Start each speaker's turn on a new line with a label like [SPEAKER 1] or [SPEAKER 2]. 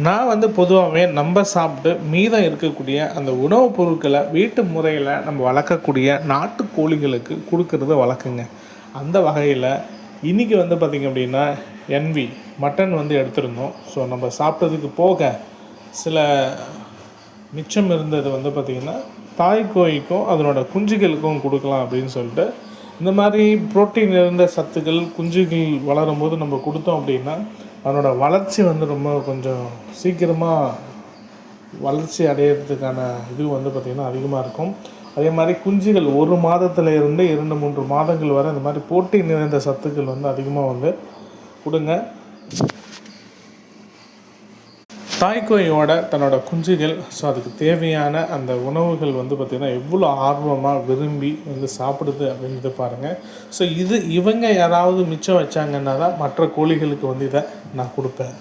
[SPEAKER 1] நான் வந்து பொதுவாகவே நம்ம சாப்பிட்டு மீதம் இருக்கக்கூடிய அந்த உணவுப் பொருட்களை வீட்டு முறையில் நம்ம வளர்க்கக்கூடிய நாட்டு கோழிகளுக்கு கொடுக்கறது வழக்கங்க. அந்த வகையில் இன்றைக்கி வந்து பார்த்திங்க அப்படின்னா மட்டன் வந்து எடுத்திருந்தோம். ஸோ நம்ம சாப்பிட்டதுக்கு போக சில மிச்சம் இருந்தது வந்து பார்த்திங்கன்னா தாய்க்கோழிக்கும் அதனோட குஞ்சுகளுக்கும் கொடுக்கலாம் அப்படின்னு சொல்லிட்டு, இந்த மாதிரி புரோட்டீன் நிறைந்த சத்துக்கள் குஞ்சுகள் வளரும்போது நம்ம கொடுத்தோம் அப்படின்னா அதனோட வளர்ச்சி வந்து ரொம்ப கொஞ்சம் சீக்கிரமாக வளர்ச்சி அடையிறதுக்கான இது வந்து பார்த்திங்கன்னா அதிகமாக இருக்கும். அதே மாதிரி குஞ்சுகள் 1 மாதத்தில் இருந்து 2-3 மாதங்கள் வரை இந்த மாதிரி புரோட்டீன் நிறைந்த சத்துக்கள் வந்து அதிகமாக வந்து கொடுங்க. தாய்க்கோழியோட தன்னோட குஞ்சுகள் ஸோ அதுக்கு தேவையான அந்த உணவுகள் வந்து பார்த்திங்கன்னா எவ்வளோ ஆர்வமாக விரும்பி வந்து சாப்பிடுது அப்படின்றது பாருங்கள். ஸோ இவங்க யாராவது மிச்சம் வச்சாங்கன்னா தான் மற்ற கோழிகளுக்கு வந்து இதை நான் கொடுப்பேன்.